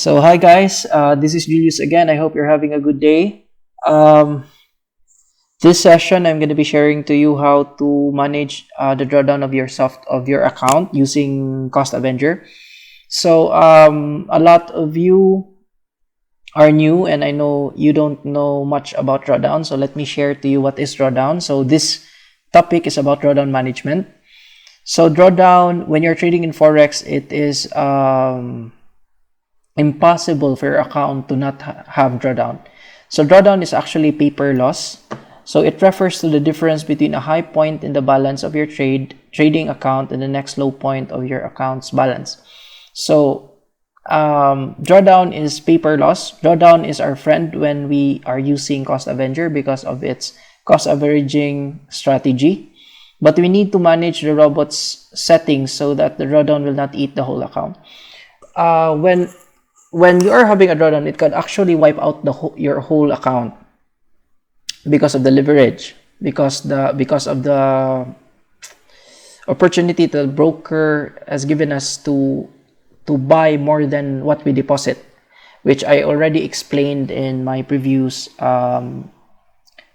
So hi guys, this is Julius again. I hope you're having a good day. Um, this session, I'm going to be sharing to you how to manage the drawdown of your account using Cost Avenger. So a lot of you are new, and I know you don't know much about drawdown. So let me share to you what is drawdown. So this topic is about drawdown management. So drawdown, when you're trading in forex, it is impossible for your account to not have drawdown. So drawdown is actually paper loss. So it refers to the difference between a high point in the balance of your trading account and the next low point of your account's balance. So drawdown is paper loss. Drawdown is our friend when we are using Cost Avenger because of its cost averaging strategy. But we need to manage the robot's settings so that the drawdown will not eat the whole account. When you are having a drawdown, it could actually wipe out your whole account because of the leverage, because of the opportunity the broker has given us to buy more than what we deposit, which I already explained in my previous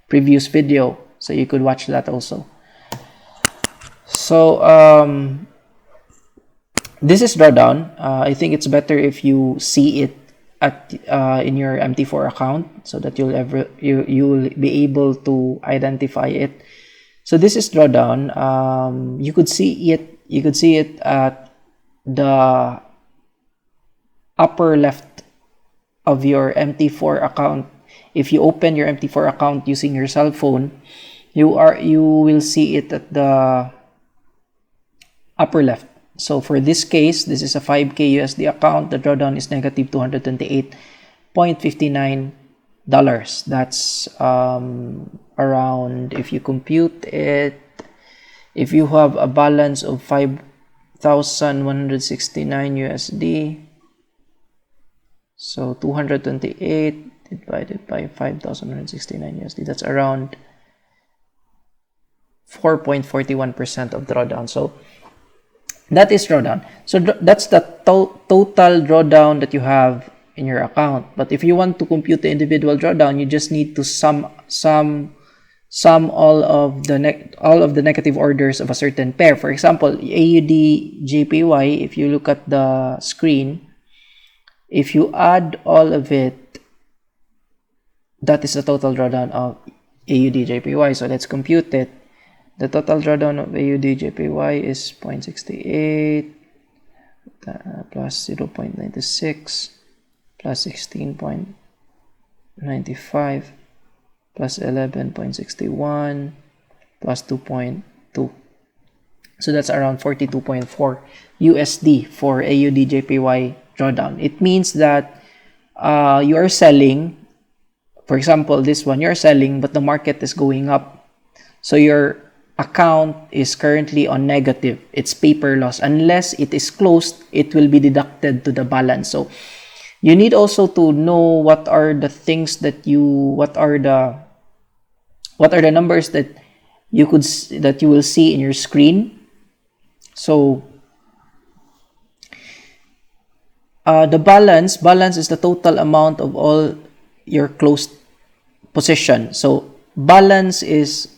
video, so you could watch that also. So this is drawdown. I think it's better if you see it at in your MT4 account so that you'll be able to identify it. So this is drawdown. You could see it at the upper left of your MT4 account. If you open your MT4 account using your cell phone, you will see it at the upper left. So for this case, this is a 5K USD account. The drawdown is negative $228.59. That's around, if you compute it, if you have a balance of 5,169 USD, so 228 divided by 5,169 USD, that's around 4.41% of drawdown. So that is drawdown. So that's the total drawdown that you have in your account. But if you want to compute the individual drawdown, you just need to sum all of the negative orders of a certain pair. For example, AUD JPY, if you look at the screen, if you add all of it, that is the total drawdown of AUD JPY. So let's compute it. The total drawdown of AUD JPY is 0.68 plus 0.96 plus 16.95 plus 11.61 plus 2.2. So that's around 42.4 USD for AUD JPY drawdown. It means that you are selling, for example, this one, you're selling, but the market is going up. So your account is currently on negative. It's paper loss. Unless it is closed, it will be deducted to the balance. So you need also to know what are the things that what are the numbers that you will see in your screen. So the balance is the total amount of all your closed position. So balance is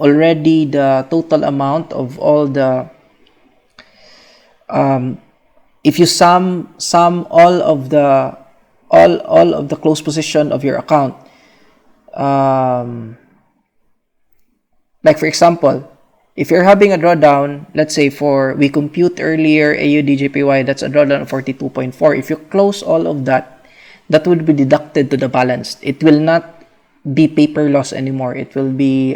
already the total amount of all the if you sum all of the close position of your account, like for example, if you're having a drawdown, let's say we compute earlier AUD JPY, that's a drawdown of 42.4. If you close all of that, that would be deducted to the balance. It will not be paper loss anymore. It will be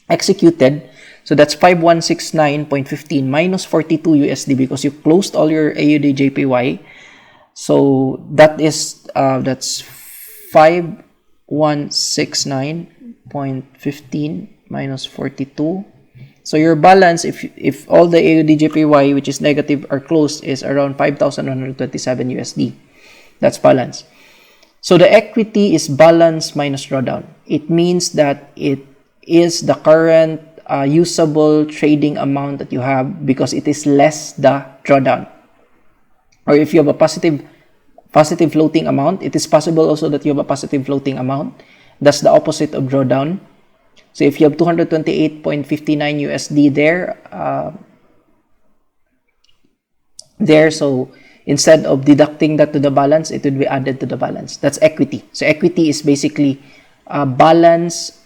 executed. So that's 5169.15 minus 42 USD because you closed all your AUD JPY. So that is that's 5169.15 minus 42. So your balance, if all the AUD JPY which is negative are closed, is around 5,127 USD. That's balance. So the equity is balance minus drawdown. It means that it is the current usable trading amount that you have because it is less the drawdown. or if you have a positive floating amount, it is possible also that you have a positive floating amount. That's the opposite of drawdown. So if you have 228.59 USD there, so instead of deducting that to the balance, it would be added to the balance. That's equity. So equity is basically balance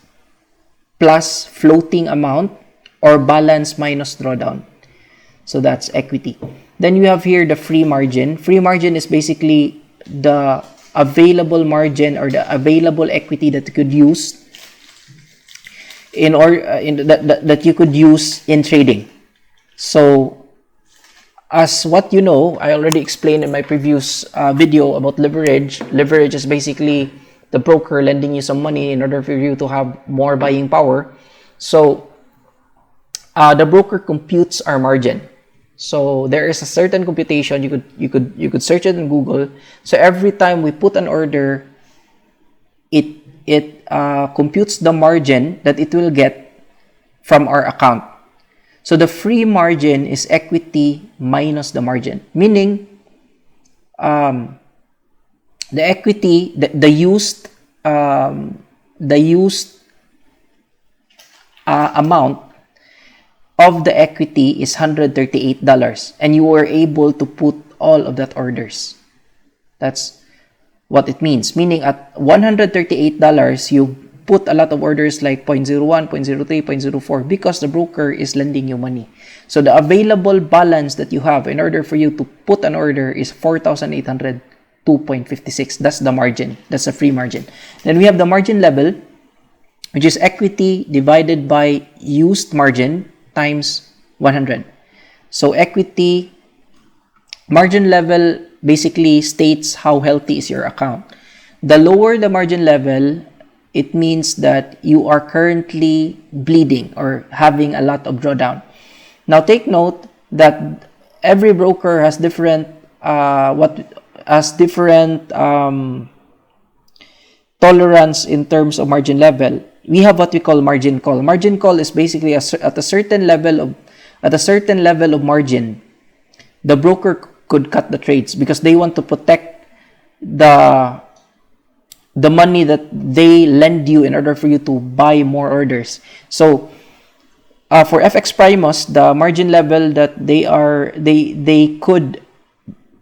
plus floating amount, or balance minus drawdown. So that's equity. Then you have here the free margin. Free margin is basically the available margin or the available equity that you could use that you could use in trading. So as what you know, I already explained in my previous video about leverage. Leverage is basically the broker lending you some money in order for you to have more buying power. So the broker computes our margin. So there is a certain computation, you could search it in Google. So every time we put an order, it computes the margin that it will get from our account. So the free margin is equity minus the margin, meaning the equity, the used amount of the equity is $138, and you were able to put all of that orders. That's what it means. Meaning at $138, you put a lot of orders like 0.01, 0.03, 0.04 because the broker is lending you money. So the available balance that you have in order for you to put an order is 4,802.56. That's the margin. That's the free margin. Then we have the margin level, which is equity divided by used margin times 100. So equity margin level basically states how healthy is your account. The lower the margin level, it means that you are currently bleeding or having a lot of drawdown. Now take note that every broker has different tolerance in terms of margin level. We have what we call margin call. Margin call is basically at a certain level of margin, the broker could cut the trades because they want to protect the money that they lend you in order for you to buy more orders. So for FX Primos, the margin level that they could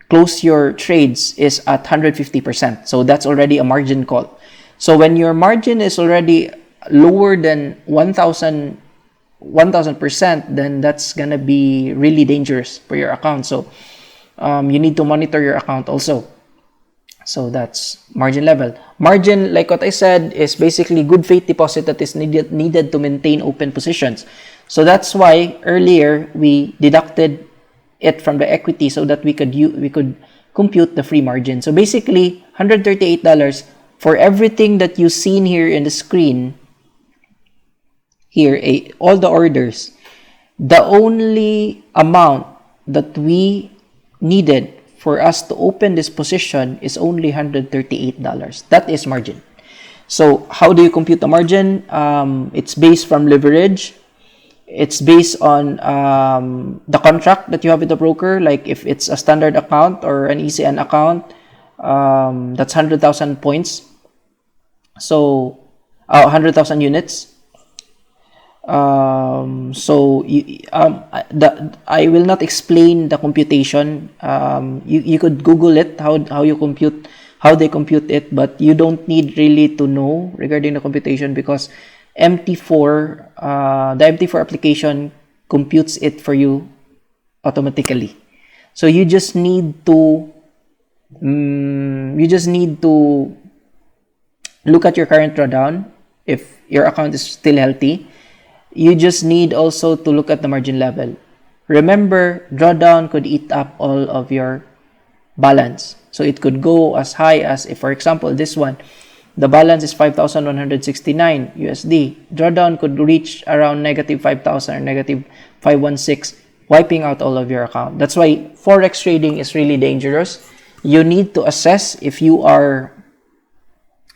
close your trades is at 150%. So that's already a margin call. So when your margin is already lower than 1,000%, then that's gonna be really dangerous for your account. So you need to monitor your account also. So that's margin level. Margin, like what I said, is basically good faith deposit that is needed to maintain open positions. So that's why earlier we deducted it from the equity so that we could compute the free margin. So basically $138 for everything that you've seen here in the screen. Here, all the orders, the only amount that we needed for us to open this position is only $138. That is margin. So how do you compute the margin? It's based from leverage. It's based on the contract that you have with the broker. Like if it's a standard account or an ECN account, that's 100,000 points. So 100,000 units. I will not explain the computation. You could Google it, how they compute it, but you don't need really to know regarding the computation because MT4, the MT4 application computes it for you automatically. So you just need to look at your current drawdown if your account is still healthy. You just need also to look at the margin level. Remember, drawdown could eat up all of your balance. So it could go as high as, if for example, this one, the balance is 5,169 USD. Drawdown could reach around negative 5,000 or negative 516, wiping out all of your account. That's why Forex trading is really dangerous. You need to assess if you are,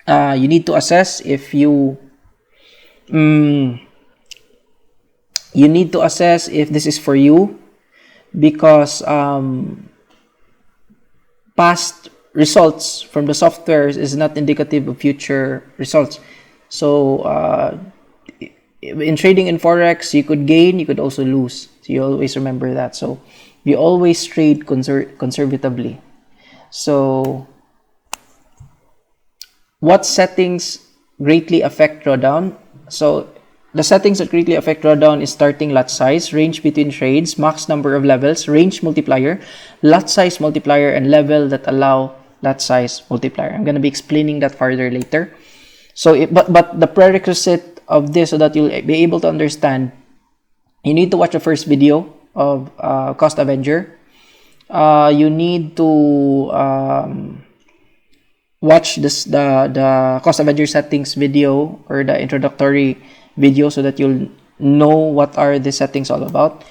you need to assess if this is for you, because past results from the softwares is not indicative of future results. So in trading in Forex, you could gain, you could also lose. So you always remember that. So you always trade conservatively. So what settings greatly affect drawdown? So the settings that greatly affect drawdown is starting lot size, range between trades, max number of levels, range multiplier, lot size multiplier, and level that allow lot size multiplier. I'm going to be explaining that further later. So, but the prerequisite of this, so that you'll be able to understand, you need to watch the first video of Cost Avenger. You need to watch the Cost Avenger settings video, or the introductory video, so that you'll know what are the settings all about.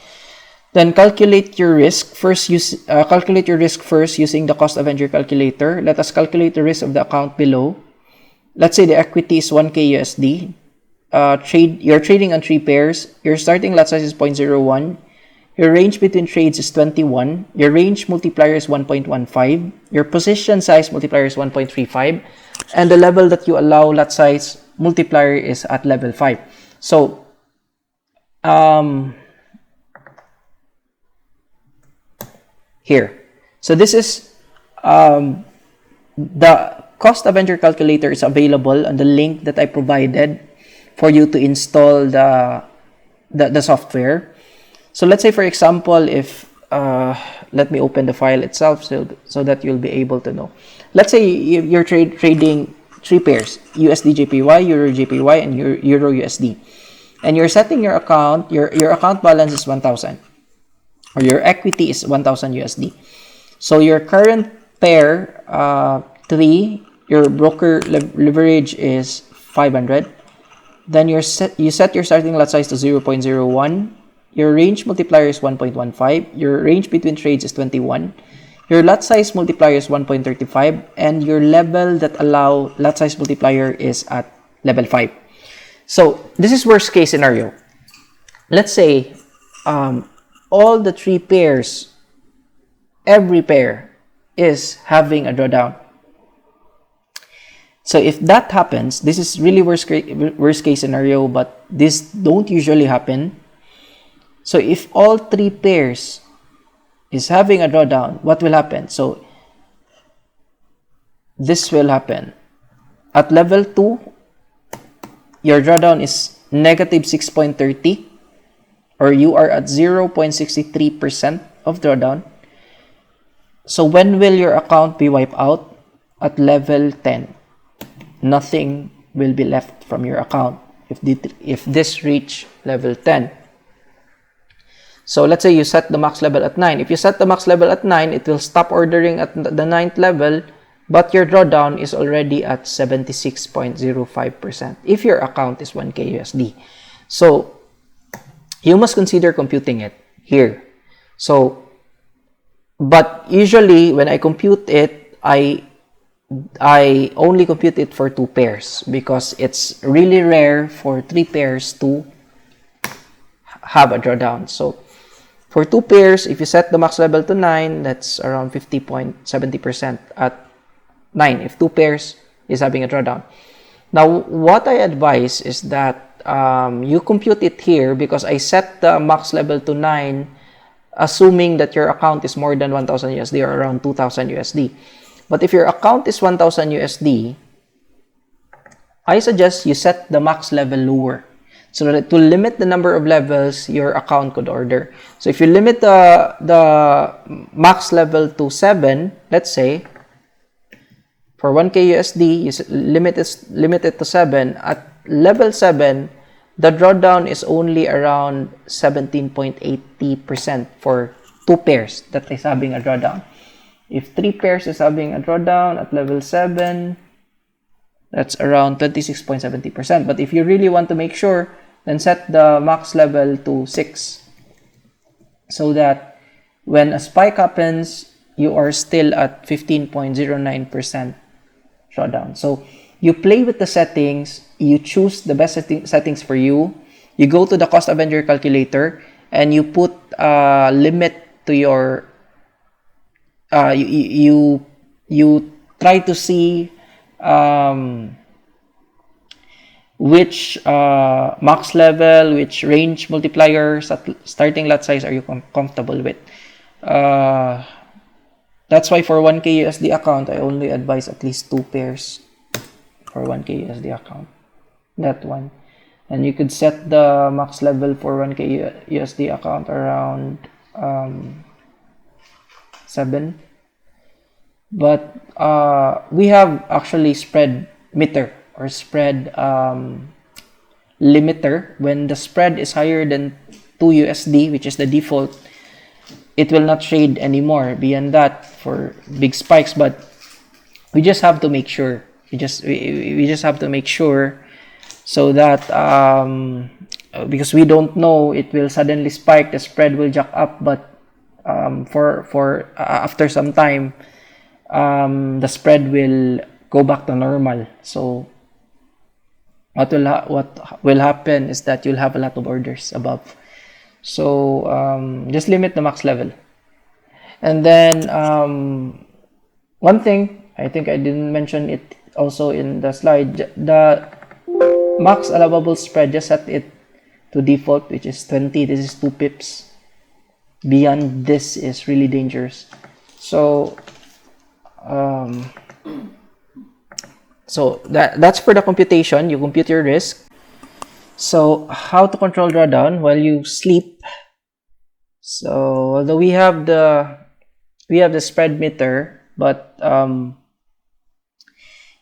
Then calculate your risk. Calculate your risk first using the Cost Avenger calculator. Let us calculate the risk of the account below. Let's say the equity is 1K USD. You're trading on 3 pairs. Your starting lot size is 0.01. Your range between trades is 21. Your range multiplier is 1.15. Your position size multiplier is 1.35. And the level that you allow lot size multiplier is at level 5. So, here. So this is the Cost Avenger calculator is available on the link that I provided for you to install the software. So let's say, for example, if let me open the file itself so that you'll be able to know. Let's say you're trading 3 pairs: USD JPY, Euro JPY, and Euro USD, and you're setting your account. Your account balance is 1,000, or your equity is 1,000 USD. So your current pair 3, your broker leverage is 500. Then you set your starting lot size to 0.01. Your range multiplier is 1.15. Your range between trades is 21. Your lot size multiplier is 1.35. And your level that allow lot size multiplier is at level 5. So this is worst case scenario. Let's say all the 3 pairs, every pair is having a drawdown. So if that happens, this is really worst case scenario, but this don't usually happen. So if all 3 pairs is having a drawdown, what will happen? So this will happen. At level 2, your drawdown is negative 6.30, or you are at 0.63% of drawdown. So when will your account be wiped out? At level 10. Nothing will be left from your account if this reach level 10. So let's say you set the max level at 9. If you set the max level at 9, it will stop ordering at the 9th level, but your drawdown is already at 76.05% if your account is 1K USD. So you must consider computing it here. So, but usually when I compute it, I only compute it for 2 pairs because it's really rare for 3 pairs to have a drawdown. So for 2 pairs, if you set the max level to 9, that's around 50.70% at 9 if 2 pairs is having a drawdown. Now, what I advise is that you compute it here because I set the max level to 9 assuming that your account is more than 1,000 USD or around 2,000 USD. But if your account is 1,000 USD, I suggest you set the max level lower so that to limit the number of levels your account could order. So if you limit the max level to 7, let's say, for 1K USD, you limit it to 7. At level 7, the drawdown is only around 17.80% for 2 pairs that is having a drawdown. If 3 pairs is having a drawdown at level 7, that's around 26.70%. But if you really want to make sure, then set the max level to 6 so that when a spike happens, you are still at 15.09% drawdown. So you play with the settings, you choose the best settings for you, you go to the Cost Avenger calculator, and you put a limit to your you you try to see which max level, which range multipliers at starting lot size are you comfortable with. That's why for 1K USD account, I only advise at least 2 pairs for 1K USD account. That one. And you could set the max level for 1K USD account around 7. But we have actually spread meter or spread limiter. When the spread is higher than 2 USD, which is the default, it will not trade anymore beyond that for big spikes. But we just have to make sure. We just have to make sure, so that because we don't know, it will suddenly spike, the spread will jack up, but for after some time, the spread will go back to normal. So what will happen is that you'll have a lot of orders above. So just limit the max level. And then one thing, I think I didn't mention it also in the slide, the max allowable spread, just set it to default, which is 20. This is 2 pips. Beyond this is really dangerous. So that's for the computation. You compute your risk. So how to control drawdown while you sleep? So although we have the spread meter, but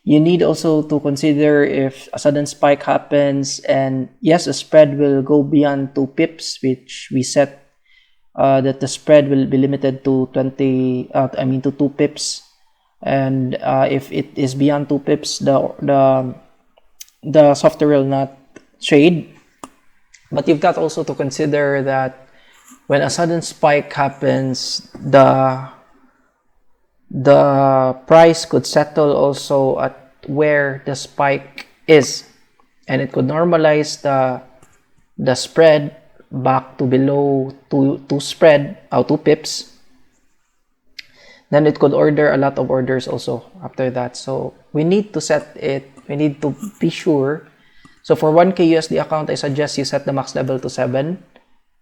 you need also to consider if a sudden spike happens, and yes, the spread will go beyond 2 pips, which we set that the spread will be limited to 2 pips. And if it is beyond 2 pips, the software will not trade. But you've got also to consider that when a sudden spike happens, the price could settle also at where the spike is, and it could normalize the spread back to below 2 pips. Then it could order a lot of orders also after that. So we need to set it, we need to be sure. So for 1K USD account, I suggest you set the max level to 7.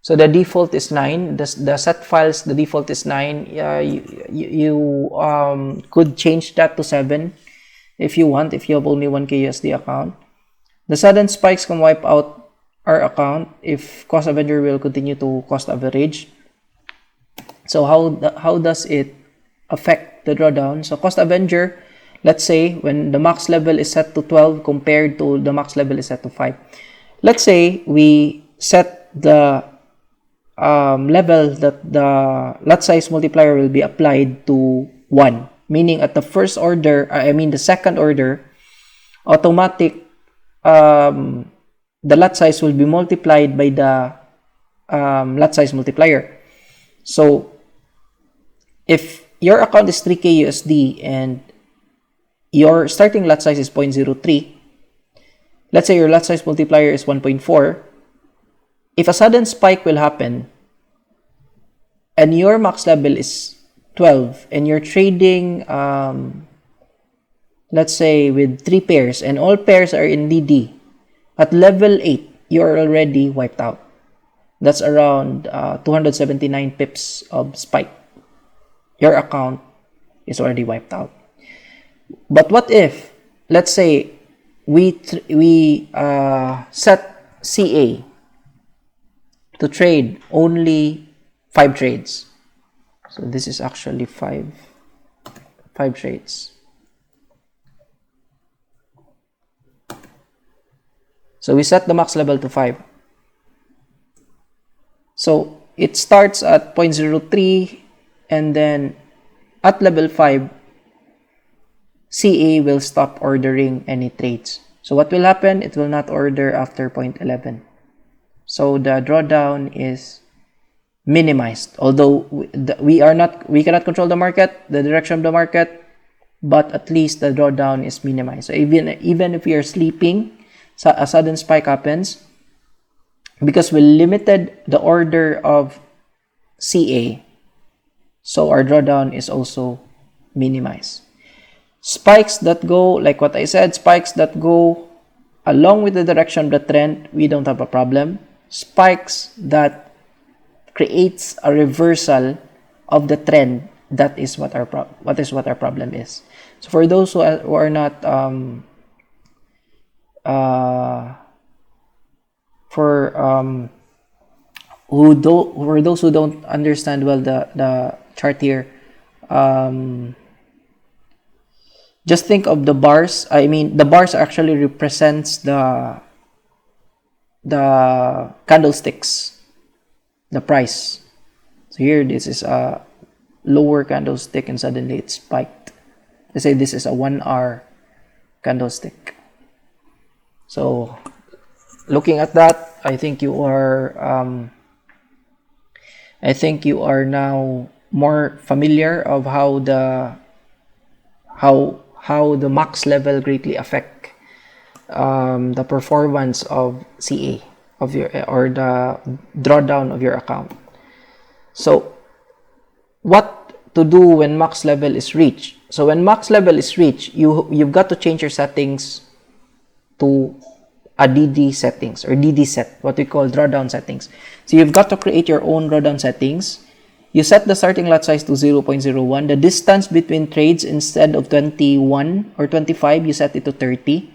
So the default is 9. The set files, the default is 9. You could change that to 7 if you want, if you have only 1K USD account. The sudden spikes can wipe out our account if cost Avenger will continue to cost average. So how does it affect the drawdown? So cost Avenger, let's say when the max level is set to 12 compared to the max level is set to 5. Let's say we set the level that the lot size multiplier will be applied to 1, meaning at the first order, the second order, automatic the lot size will be multiplied by the lot size multiplier. So if your account is 3K USD and your starting lot size is 0.03, let's say your lot size multiplier is 1.4, if a sudden spike will happen and your max level is 12 and you're trading let's say with 3 pairs and all pairs are in DD, at level 8 you're already wiped out. That's around 279 pips of spike. Your account is already wiped out. But what if, let's say we set CA to trade only 5 trades. So this is actually 5 trades. So we set the max level to 5. So it starts at 0.03 and then at level 5, CA will stop ordering any trades. So what will happen? It will not order after 0.11. So the drawdown is minimized. Although we cannot control the market, the direction of the market, but at least the drawdown is minimized. So even if we are sleeping, a sudden spike happens, because we limited the order of CA, so our drawdown is also minimized. Spikes that go, like what I said, spikes that go along with the direction of the trend, we don't have a problem. Spikes that creates a reversal of the trend, that is what our problem is. So for those who are not for those who don't understand well the chart here, just think of the bars. I mean, the bars actually represents the candlesticks, the price. So here, this is a lower candlestick and suddenly it spiked. Let's say this is a 1 hour candlestick. So looking at that, I think you are now more familiar of how the max level greatly affect the performance of CA of your, or the drawdown of your account. So what to do when max level is reached? So when max level is reached, you've got to change your settings to a DD settings, or DD set, what we call drawdown settings. So you've got to create your own drawdown settings. You set the starting lot size to 0.01. The distance between trades, instead of 21 or 25, you set it to 30.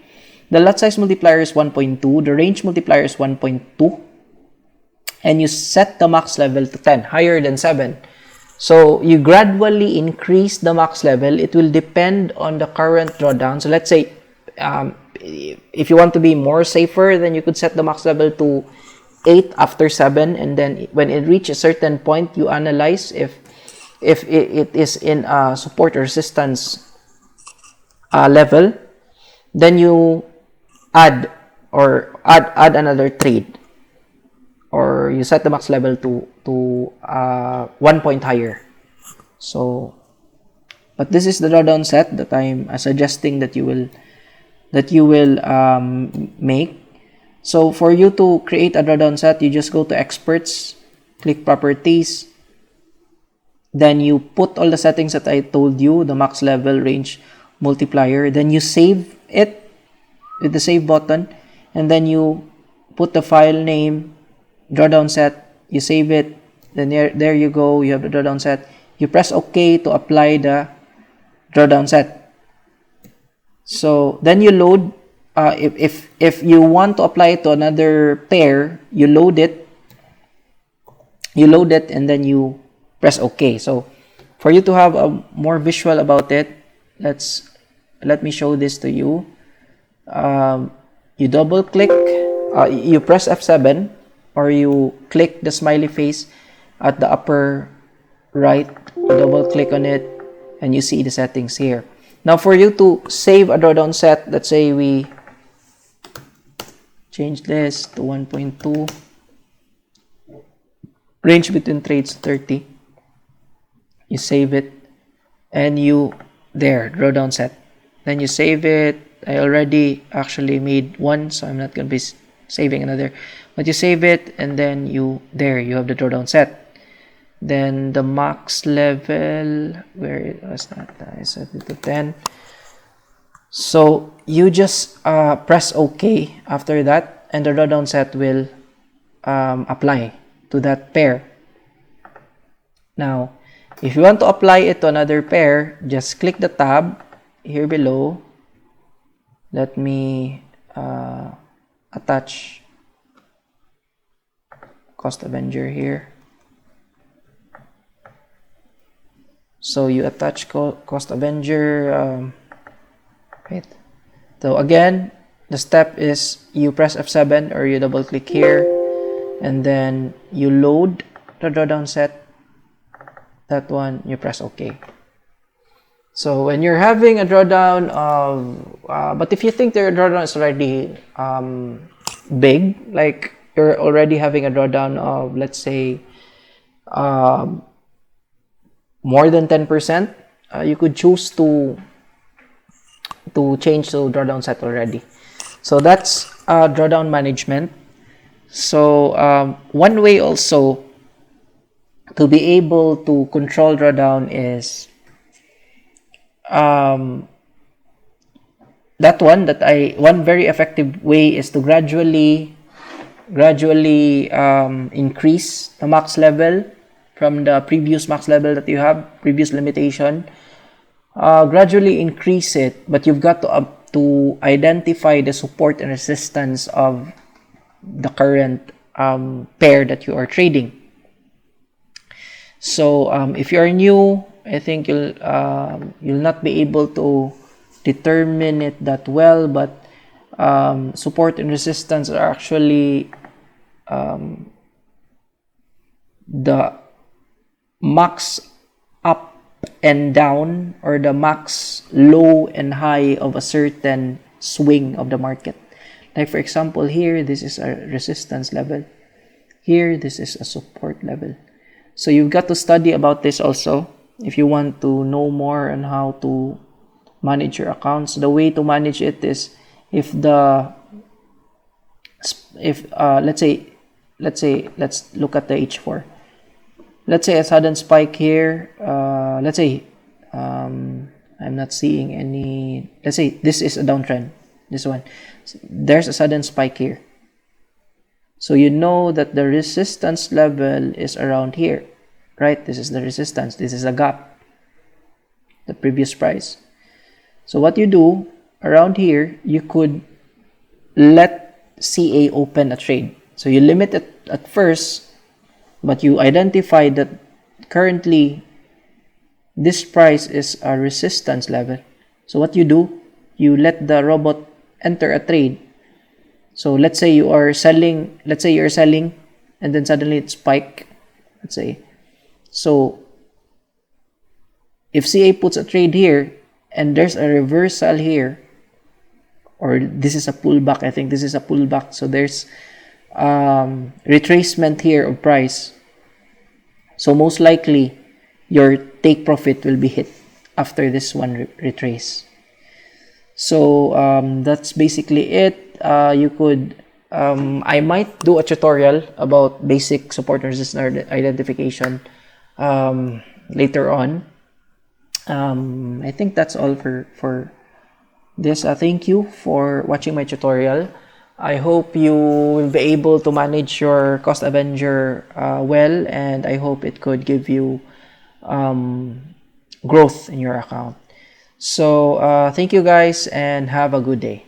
The lot size multiplier is 1.2. The range multiplier is 1.2. And you set the max level to 10, higher than 7. So you gradually increase the max level. It will depend on the current drawdown. So let's say if you want to be more safer, then you could set the max level to 8 after 7, and then when it reaches a certain point, you analyze if it is in a support or resistance level, then you add another trade, or you set the max level to 1 point higher. So, but this is the drawdown set that I'm suggesting that you will make. So for you to create a drawdown set, you just go to experts, click properties, then you put all the settings that I told you, the max level, range, multiplier, then you save it with the save button, and then you put the file name, drawdown set, you save it, then there you go, you have the drawdown set. You press OK to apply the drawdown set. So then you load. If you want to apply it to another pair, you load it, and then you press OK. So for you to have a more visual about it, let me show this to you. You double click, you press F7, or you click the smiley face at the upper right, you double click on it, and you see the settings here. Now for you to save a drawdown set, let's say we change this to 1.2, range between trades 30. You save it, and drawdown set. Then you save it. I already actually made one, so I'm not going to be saving another. But you save it, and then you have the drawdown set. Then the max level, where it was not, I set it to 10. So you just press OK after that, and the drawdown set will apply to that pair. Now, if you want to apply it to another pair, just click the tab here below. Let me attach Cost Avenger here. So you attach Cost Avenger. Wait. So again, the step is you press F7, or you double click here, and then you load the drawdown set. That one, you press OK. So when you're having a drawdown of, but if you think your drawdown is already big, like you're already having a drawdown of, let's say, more than 10%, you could choose to change to drawdown set already. So that's drawdown management. So one way also to be able to control drawdown is one very effective way is to gradually increase the max level from the previous max level that you have, previous limitation. Gradually increase it, but you've got to identify the support and resistance of the current pair that you are trading. So if you are new, I think you'll not be able to determine it that well, but support and resistance are actually the max up and down, or the max low and high of a certain swing of the market. Like for example, here this is a resistance level, here this is a support level. So you've got to study about this also if you want to know more on how to manage your accounts. The way to manage it is, let's look at the H4. Let's say a sudden spike here. Let's say I'm not seeing any. Let's say this is a downtrend. This one, there's a sudden spike here. So you know that the resistance level is around here, right? This is the resistance. This is a gap, the previous price. So what you do around here, you could let CA open a trade. So you limit it at first, but you identify that currently this price is a resistance level. So what you do, you let the robot enter a trade. So let's say you're selling, and then suddenly it spike, let's say. So if CA puts a trade here and there's a reversal here, or this is a pullback, I think this is a pullback, so there's retracement here of price, so most likely your take profit will be hit after this one retrace. So that's basically it. You could I might do a tutorial about basic support and resistance identification later on. I think that's all for this. Thank you for watching my tutorial. I hope you will be able to manage your cost Avenger well, and I hope it could give you growth in your account. So thank you guys, and have a good day.